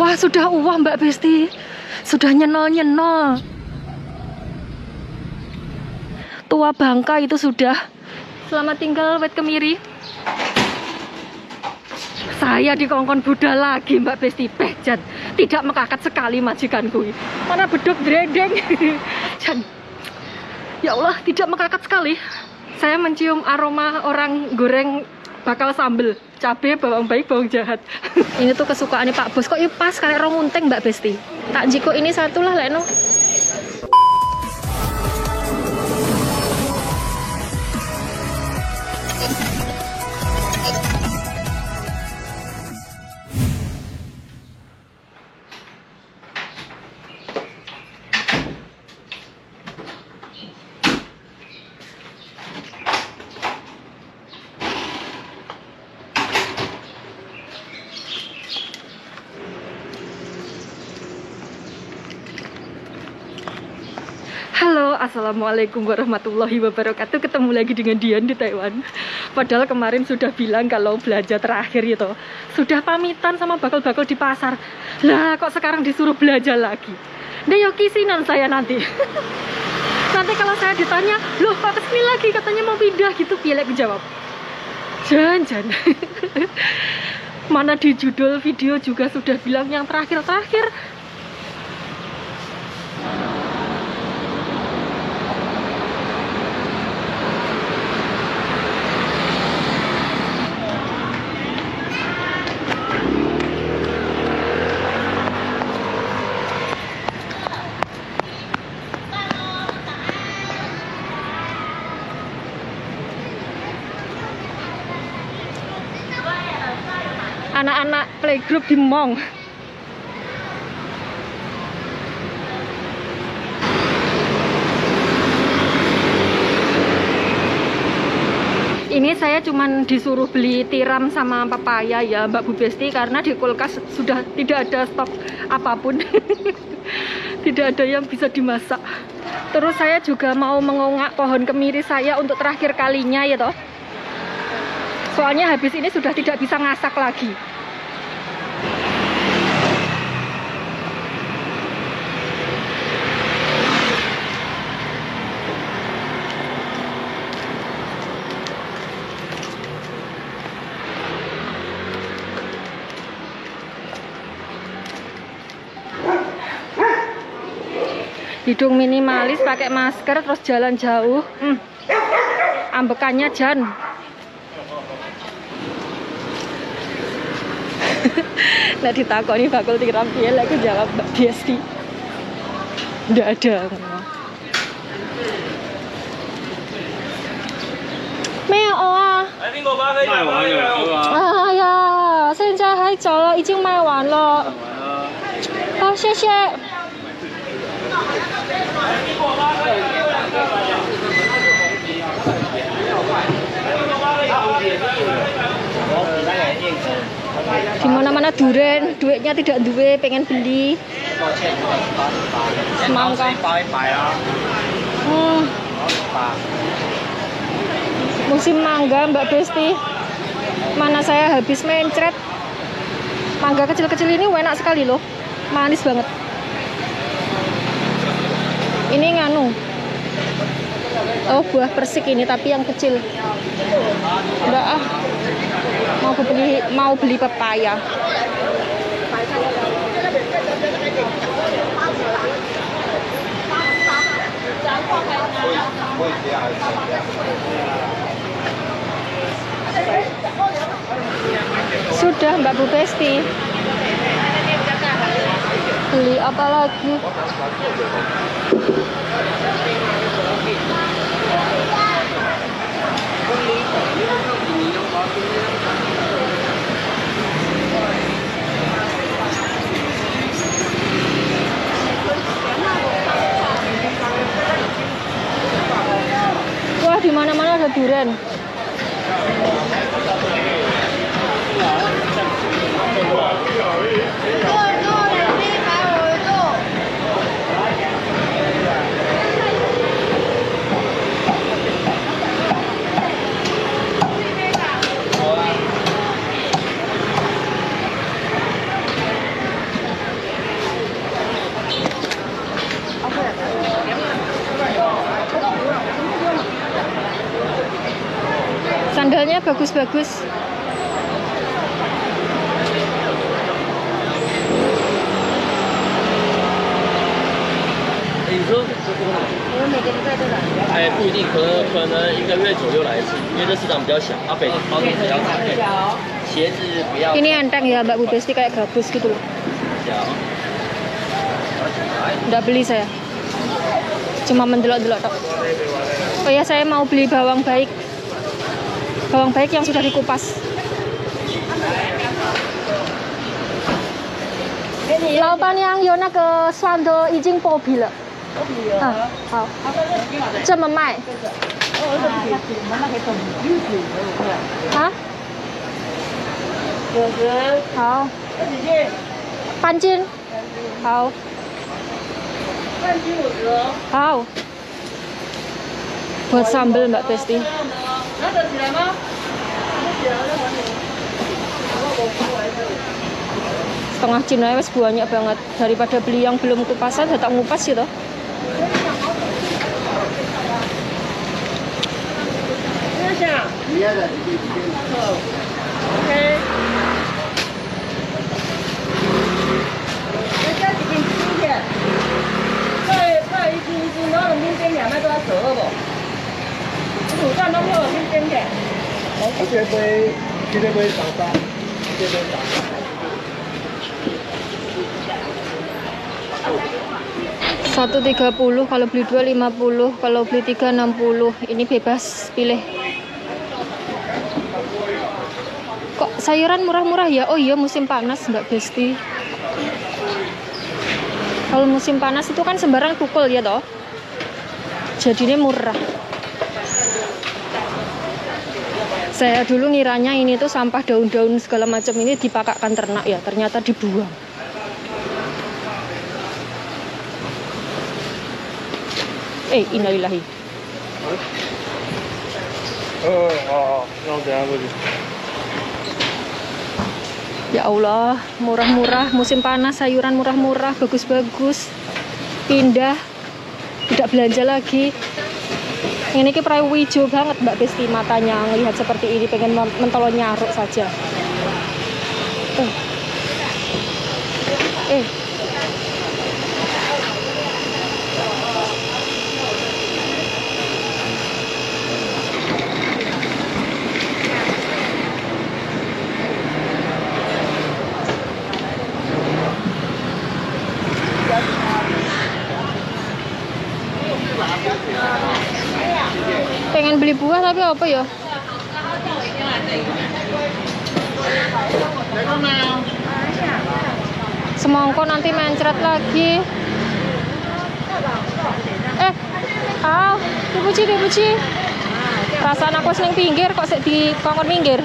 Wah, sudah uah Mbak Besti. Sudah nyenol-nyenol. Tua bangka itu sudah. Selamat tinggal Wet Kemiri. Saya dikongkon Buddha lagi Mbak Besti. Bejat. Tidak mekakat sekali majikanku. Mana beduk dredeng. Jan. Ya Allah, tidak mekakat sekali. Saya mencium aroma orang goreng bakal sambel, cabai, bawang baik, bawang jahat. Ini tuh kesukaannya Pak Bos. Kok ini pas kayak rongunteng Mbak Besti. Tak jiko ini satu lah Leno. Halo, assalamualaikum warahmatullahi wabarakatuh. Ketemu lagi dengan Dian di Taiwan. Padahal kemarin sudah bilang kalau belanja terakhir gitu, sudah pamitan sama bakal-bakal di pasar. Lah kok sekarang disuruh belanja lagi? Nah yuk kisinan saya nanti. Nanti kalau saya ditanya, loh kok kesini lagi, katanya mau pindah gitu, pilih jawab. Jangan. Mana di judul video juga sudah bilang yang terakhir-terakhir. Anak-anak playgroup di Mong. Ini saya cuman disuruh beli tiram sama papaya ya Mbak Bu Besti, karena di kulkas sudah tidak ada stok apapun. Tidak ada yang bisa dimasak. Terus saya juga mau mengongak pohon kemiri saya untuk terakhir kalinya ya toh. Soalnya habis ini sudah tidak bisa ngasak lagi. Hidung minimalis, pakai masker, terus jalan jauh. Ambekannya Jan. Nah ditakoni bakul tiram piye, aku jawab Mbak Besti. Nggak ada. Meo ah. Ah ya, 现在还早了，已经卖完了。好，谢谢。Di mana-mana duren, duitnya tidak duwe, pengen beli. Semangka. Musim mangga Mbak Besti. Mana saya habis mencret. Mangga kecil-kecil ini enak sekali loh. Manis banget. Ini nganu. Oh, buah persik ini tapi yang kecil. Enggak ah. Mau beli pepaya. Sudah Mbak Bu Besti. Beli apa lagi? Wah, di mana-mana ada durian. Harganya bagus-bagus.不一定，可能1个月左右来一次，因为这市场比较小，北包装比较大，鞋子不要。 Ini enteng ya Mbak Bu Besti, kayak gabus gitu loh. Nggak beli saya, cuma mendelok-delok tok. Oh ya, saya mau beli bawang baik yang sudah dikupas. 老板娘有那个蒜的已经剥皮了。啊，好，这么卖。啊？好。半斤。好。半斤50。好。Buat sambal Mbak Besti. Setengah Cina wes banyak banget, daripada beli yang belum kupasan saya tak ngupas gitu. Satu 30, kalau beli 2 50, kalau beli 3 60. Ini bebas pilih. Kok sayuran murah-murah ya? Oh iya, musim panas Mbak Besti. Kalau musim panas itu kan sembarang tukul ya toh. Jadinya murah. Saya dulu ngiranya ini tuh sampah daun-daun segala macam ini dipakakkan ternak ya, ternyata dibuang. Innalillahi. Ya Allah, murah-murah, musim panas, sayuran murah-murah, bagus-bagus. Pindah, tidak belanja lagi. Ini ki prawijo banget Mbak Besti, matanya ngelihat seperti ini, pengen mentolong nyaruk saja. Pengen beli buah tapi apa ya? Semongko nanti mencret lagi. Dipuji. Perasaan aku seneng pinggir kok sik di kongkon minggir.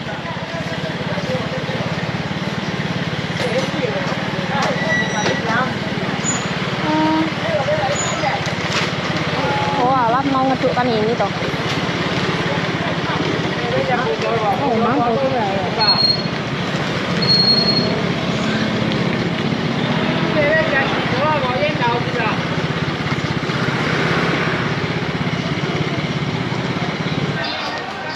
Oh alah, mau ngedukkan ini toh. Oh mantap juga ya.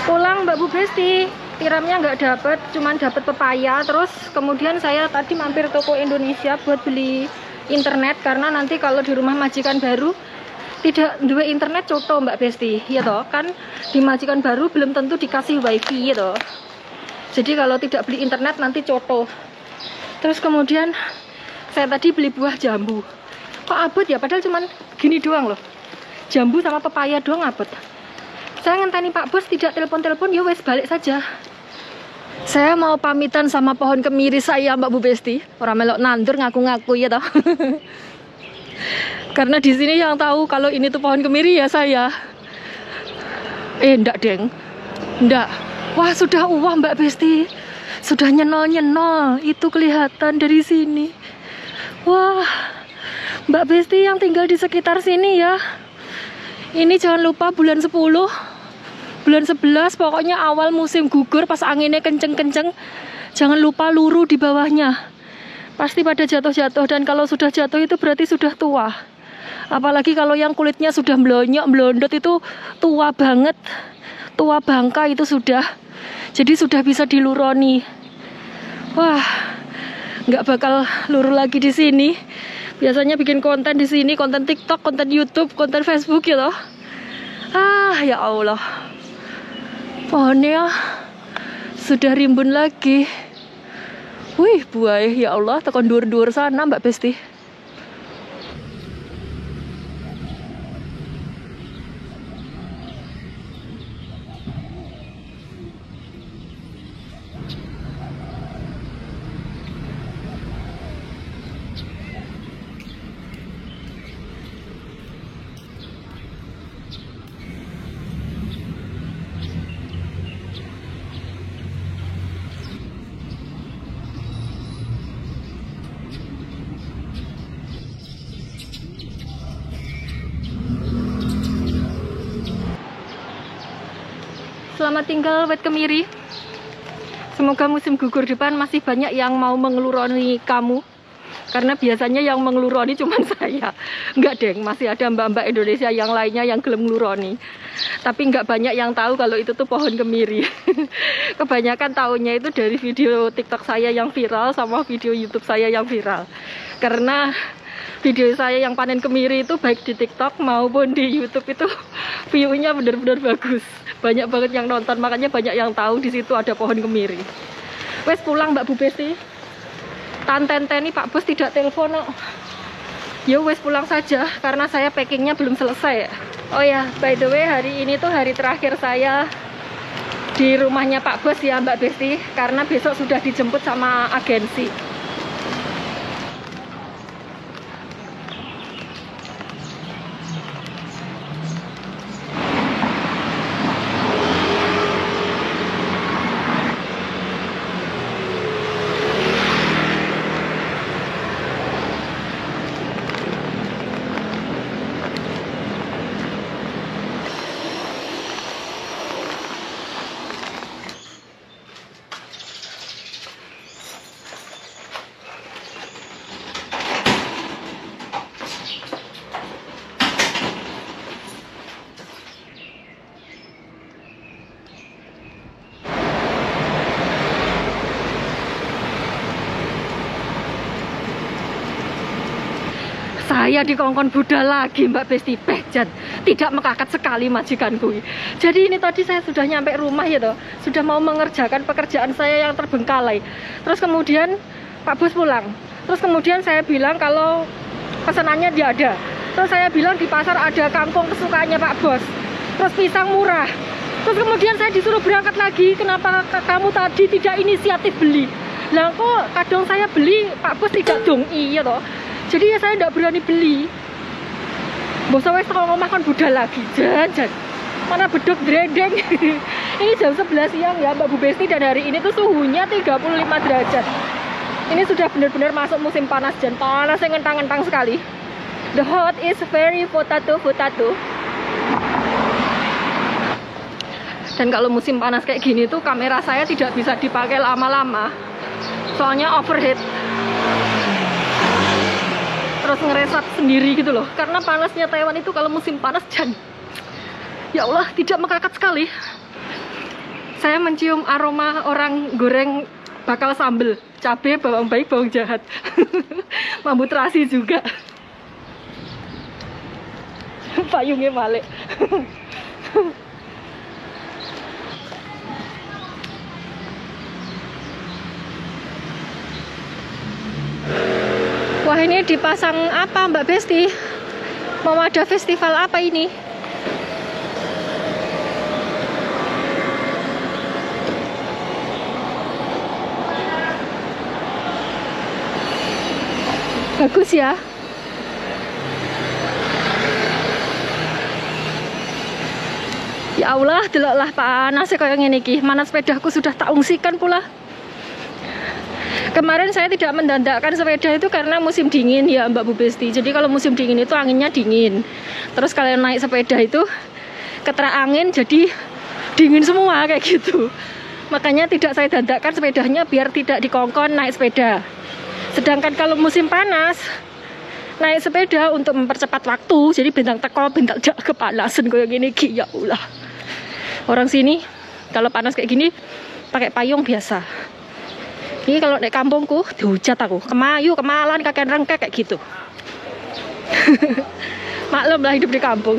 Pulang Mbak Bu Besti, tiramnya nggak dapet, cuman dapet pepaya. Terus kemudian saya tadi mampir toko Indonesia buat beli internet, karena nanti kalau di rumah majikan baru tidak dua internet coto Mbak Besti, ya toh kan di majikan baru belum tentu dikasih wifi ya toh. Jadi kalau tidak beli internet nanti coto. Terus kemudian saya tadi beli buah jambu. Kok abot ya, padahal cuman gini doang loh. Jambu sama pepaya doang abot. Saya ngenteni Pak Bos tidak telepon-telepon, ya wes balik saja. Saya mau pamitan sama pohon kemiri saya Mbak Bu Besti. Orang melok nandur ngaku-ngaku ya toh. Karena di sini yang tahu kalau ini tuh pohon kemiri ya saya. Enggak deng, enggak. Wah sudah Mbak Besti, sudah nyenol-nyenol, itu kelihatan dari sini. Wah Mbak Besti yang tinggal di sekitar sini ya, ini jangan lupa bulan 10, bulan 11, pokoknya awal musim gugur pas anginnya kenceng-kenceng, jangan lupa luru di bawahnya. Pasti pada jatuh-jatuh, dan kalau sudah jatuh itu berarti sudah tua. Apalagi kalau yang kulitnya sudah melonyok, melondot itu tua banget. tua bangka itu sudah. Jadi sudah bisa diluroni. Wah, nggak bakal luru lagi di sini. Biasanya bikin konten di sini, konten TikTok, konten YouTube, konten Facebook gitu. Ya Allah. Pohonnya sudah rimbun lagi. Wih, buaya ya Allah, tekan dur-dur sana Mbak Besti. Selamat tinggal Wet Kemiri. Semoga musim gugur depan masih banyak yang mau mengeluroni kamu. Karena biasanya yang mengeluroni cuma saya. Enggak deng, masih ada mbak-mbak Indonesia yang lainnya yang gelem ngeluroni. Tapi nggak banyak yang tahu kalau itu tuh pohon kemiri. Kebanyakan tahunya itu dari video TikTok saya yang viral sama video YouTube saya yang viral. Karena video saya yang panen kemiri itu baik di TikTok maupun di YouTube itu view-nya benar-benar bagus. Banyak banget yang nonton, makanya banyak yang tahu di situ ada pohon kemiri. Wes pulang Mbak Bu Besti. Tantenteni Pak Bos tidak telepon. Ya wes pulang saja karena saya packingnya belum selesai. Oh ya, by the way hari ini tuh hari terakhir saya di rumahnya Pak Bos ya Mbak Besti, karena besok sudah dijemput sama agensi. Saya dikongkon budal lagi Mbak Besti, bejat, tidak mekakat sekali majikanku. Jadi ini tadi saya sudah nyampe rumah ya toh, sudah mau mengerjakan pekerjaan saya yang terbengkalai. Terus kemudian Pak Bos pulang. Terus kemudian saya bilang kalau pesanannya dia ada. Terus saya bilang di pasar ada kangkung kesukaannya Pak Bos. Terus pisang murah. Terus kemudian saya disuruh berangkat lagi. Kenapa kamu tadi tidak inisiatif beli? Lah kok kadang saya beli Pak Bos tidak dong, iya toh. Jadi ya saya tidak berani beli. Bosa wes kalau ngomong kan budal lagi. Jajan. Mana beduk dredeng. Ini jam 11 siang ya Mbak Bu Besti, dan hari ini tuh suhunya 35 derajat. Ini sudah benar-benar masuk musim panas dan panasnya ngentang-ngentang sekali. The hot is very potato. Dan kalau musim panas kayak gini tuh kamera saya tidak bisa dipakai lama-lama. Soalnya overheat. Terus ngeresap sendiri gitu loh, karena panasnya Taiwan itu kalau musim panas ya Allah tidak mekakat sekali. Saya mencium aroma orang goreng bakal sambel, cabai, bawang baik, bawang jahat. Mambu terasi juga. Payungnya balik. Wah, ini dipasang apa Mbak Besti? Mau ada festival apa ini? Bagus ya. Ya Allah, deloklah panasnya kayak ngene iki. Mana sepedaku sudah tak ungsikan pula. Kemarin saya tidak mendandakkan sepeda itu karena musim dingin ya Mbak Bu Besti. Jadi kalau musim dingin itu anginnya dingin. Terus kalau naik sepeda itu keterak angin jadi dingin semua kayak gitu. Makanya tidak saya dandakkan sepedanya biar tidak dikongkon naik sepeda. Sedangkan kalau musim panas naik sepeda untuk mempercepat waktu. Jadi bintang teko, bintang jak kepanasan kayak gini ya Allah. Orang sini kalau panas kayak gini pakai payung biasa. Ini kalau di kampungku dihujat aku, kemayu, kemalan, kakek rengkek kayak gitu. Maklum lah hidup di kampung.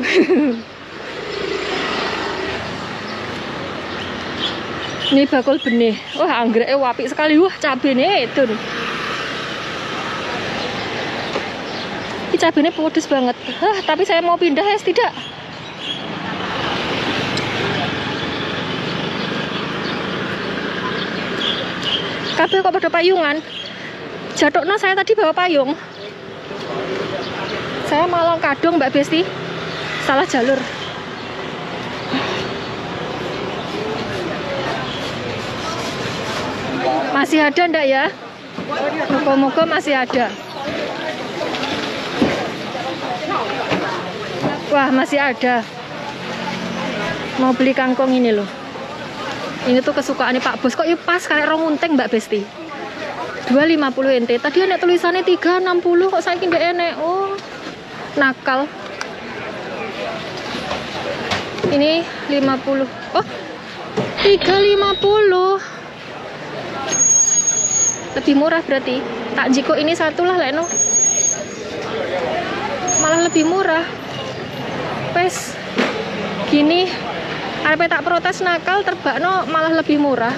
Ini bakul benih. Wah, anggreknya wapi sekali. Wah, cabenya itu. Ini cabenya pedes banget. Tapi saya mau pindah ya, tidak. Kabeh kok pada payungan. Jatuhnya saya tadi bawa payung. Saya malah kadung Mbak Besti. Salah jalur. Masih ada ndak ya? Moga-moga masih ada. Wah, masih ada. Mau beli kangkung ini loh. Ini tuh kesukaan Pak Bos. Kok pas kayak rong unting Mbak Besti. 2,50 ente. Tadi ada tulisannya 3,60. Kok saiki ndek enek. Oh, nakal. Ini 50. Oh, 3,50. Lebih murah berarti. Tak jiko ini satu lah Leno. Malah lebih murah. Pes gini arep tak protes nakal terbakno malah lebih murah.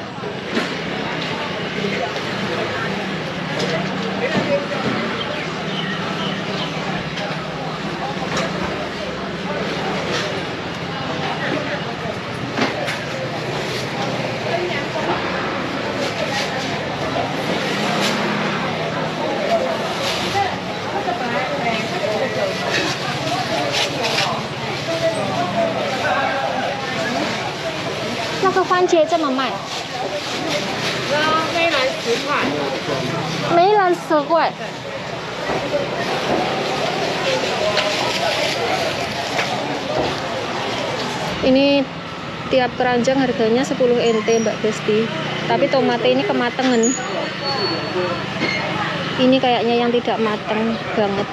那个番茄这么卖？梅兰10块。梅兰10块。Ini tiap keranjang harganya 10 ente Mbak Besti. Tapi tomatnya ini kematangan. Ini kayaknya yang tidak matang banget.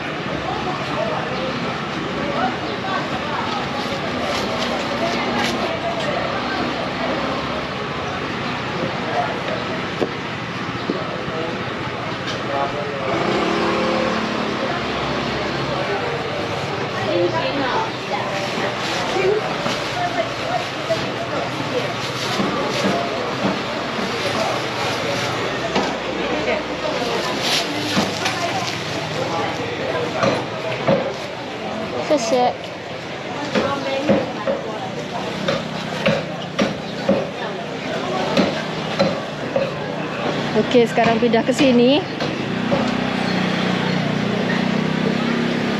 谢谢. Oke, sekarang pindah ke sini.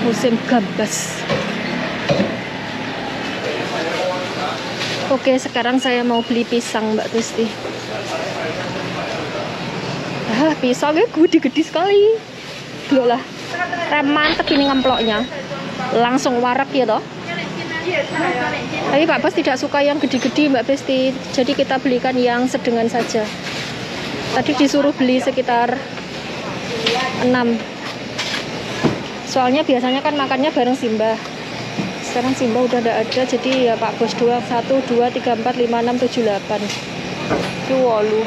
Musim gabas. Oke, sekarang saya mau beli pisang Mbak Besti. Pisangnya gede-gede sekali. Loh lah, mantep ini ngemploknya. Langsung warak ya toh. Tapi Pak Bos tidak suka yang gede-gede Mbak Besti. Jadi kita belikan yang sedengan saja. Tadi disuruh beli sekitar 6. Soalnya biasanya kan makannya bareng Simbah. Sekarang Simbah udah tidak ada. Jadi ya Pak Bos doang. 1, 2, 3, 4, 5, 6, 7, 8. Itu 8.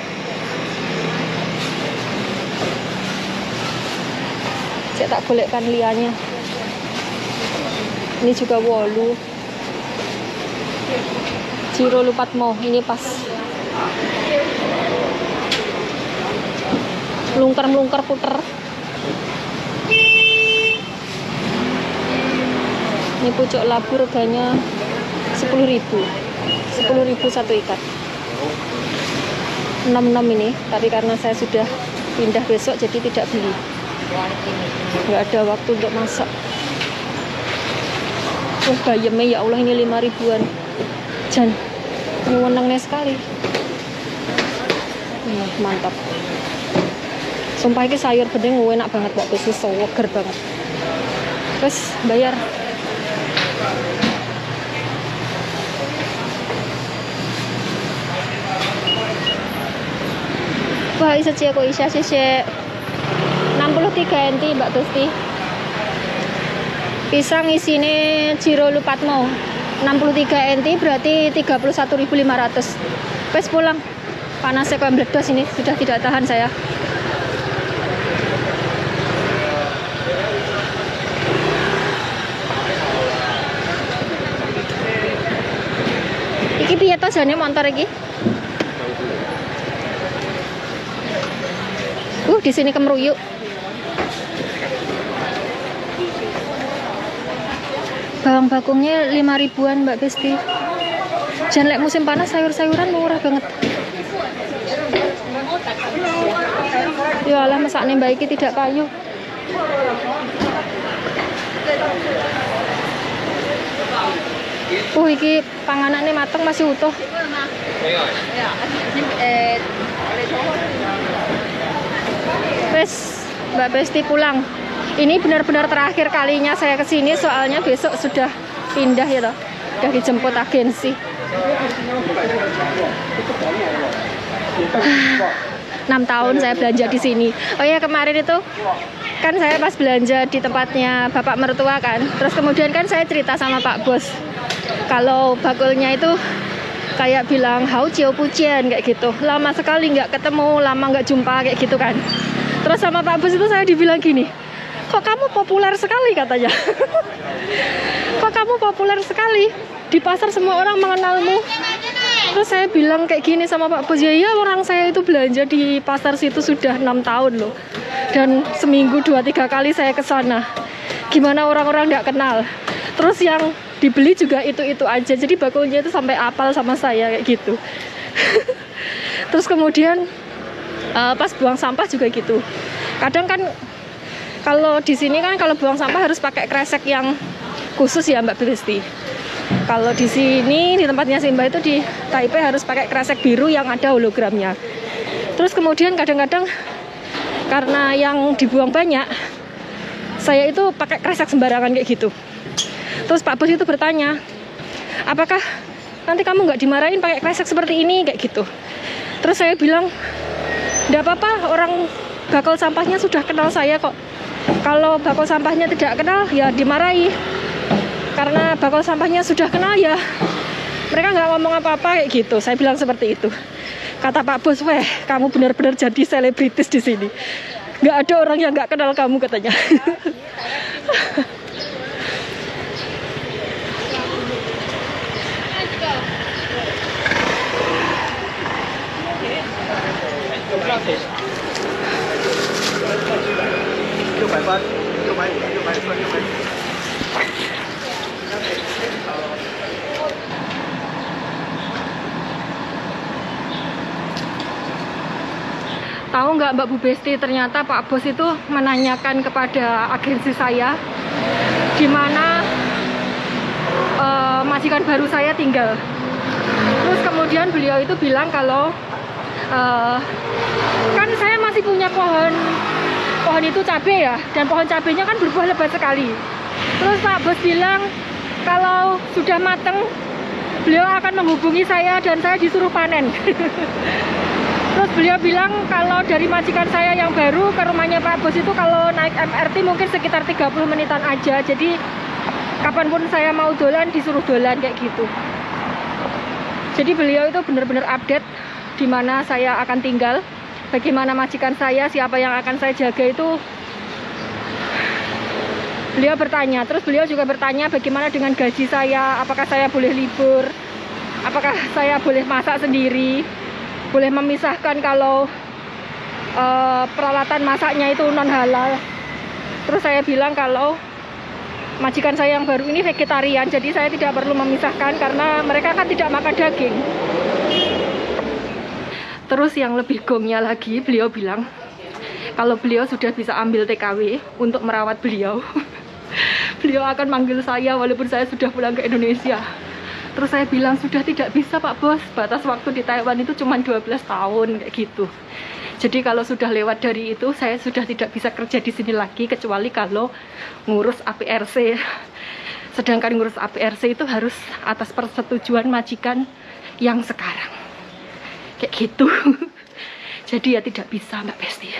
Saya tak golekkan lianya. Ini juga 8. Jiro Lupatmo ini pas. Melungker-melungker puter. Ini pucuk labu reganya 10.000. 10.000 satu ikat. 66 ini, tapi karena saya sudah pindah besok jadi tidak beli. Nggak ada waktu untuk masak. Wah, bayamnya ya Allah, ini 5.000-an. Jan, nyuwenengnya sekali. Mantap. Sumpah ini sayur bening enak banget Mbak Besti, seger banget. Terus bayar. Wah, isa cie kok isa sih 63 enti Mbak Besti. Pisang isine Jiro Lupatmo. 63 NT berarti 31.500. Wes pulang. Panasnya kayak meledos ini, sudah tidak tahan saya. Iki piye to jane motor iki? Di sini kemeruyuk. Bawang bakungnya 5 ribuan Mbak Besti. Jan lek musim panas sayur-sayuran murah banget. Ya Allah, masakne Mbak iki tidak payu. Iki panganane mateng masih utuh. Wes, Mbak Besti pulang. Ini benar-benar terakhir kalinya saya kesini, soalnya besok sudah pindah ya toh. Sudah dijemput agensi. 6 tahun saya belanja di sini. Oh ya, kemarin itu kan saya pas belanja di tempatnya bapak mertua kan. Terus kemudian kan saya cerita sama Pak Bos kalau bakulnya itu kayak bilang hau ciao pujian kayak gitu. Lama sekali nggak ketemu, lama nggak jumpa kayak gitu kan. Terus sama Pak Bos itu saya dibilang gini, kok kamu populer sekali katanya. Kok kamu populer sekali, di pasar semua orang mengenalmu. Terus saya bilang kayak gini sama Pak Bos, ya orang saya itu belanja di pasar situ sudah 6 tahun loh. Dan seminggu 2-3 kali saya ke sana. Gimana orang-orang nggak kenal. Terus yang dibeli juga itu-itu aja. Jadi bakulnya itu sampai apal sama saya kayak gitu. Terus kemudian pas buang sampah juga gitu. Kadang kan kalau di sini kan kalau buang sampah harus pakai kresek yang khusus ya Mbak Besti. Kalau di sini di tempatnya Simba itu di Taipei harus pakai kresek biru yang ada hologramnya. Terus kemudian kadang-kadang karena yang dibuang banyak, saya itu pakai kresek sembarangan kayak gitu. Terus Pak Bos itu bertanya, apakah nanti kamu nggak dimarahin pakai kresek seperti ini kayak gitu. Terus saya bilang, nggak apa-apa, orang bakul sampahnya sudah kenal saya kok. Kalau bakul sampahnya tidak kenal ya dimarahi. Karena bakul sampahnya sudah kenal ya mereka nggak ngomong apa-apa kayak gitu. Saya bilang seperti itu. Kata Pak Bos, weh kamu benar-benar jadi selebritis di sini. Nggak ada orang yang nggak kenal kamu katanya. Tahu nggak Mbak Bu Besti, ternyata Pak Bos itu menanyakan kepada agensi saya di mana majikan baru saya tinggal. Terus kemudian beliau itu bilang kalau kan saya masih punya pohon itu cabai ya, dan pohon cabainya kan berbuah lebat sekali. Terus Pak Bos bilang kalau sudah mateng beliau akan menghubungi saya dan saya disuruh panen. Terus beliau bilang kalau dari majikan saya yang baru ke rumahnya Pak Bos itu kalau naik MRT mungkin sekitar 30 menitan aja. Jadi kapanpun saya mau dolan disuruh dolan kayak gitu. Jadi beliau itu benar-benar update di mana saya akan tinggal, bagaimana majikan saya, siapa yang akan saya jaga itu. Beliau bertanya, terus beliau juga bertanya bagaimana dengan gaji saya, apakah saya boleh libur, apakah saya boleh masak sendiri, boleh memisahkan kalau peralatan masaknya itu non halal. Terus saya bilang kalau majikan saya yang baru ini vegetarian, jadi saya tidak perlu memisahkan karena mereka kan tidak makan daging. Terus yang lebih gongnya lagi, beliau bilang kalau beliau sudah bisa ambil TKW untuk merawat beliau, beliau akan manggil saya walaupun saya sudah pulang ke Indonesia. Terus saya bilang sudah tidak bisa Pak Bos, batas waktu di Taiwan itu cuma 12 tahun kayak gitu. Jadi kalau sudah lewat dari itu saya sudah tidak bisa kerja di sini lagi kecuali kalau ngurus APRC. Sedangkan ngurus APRC itu harus atas persetujuan majikan yang sekarang. Kayak gitu. Jadi ya tidak bisa Mbak Besti.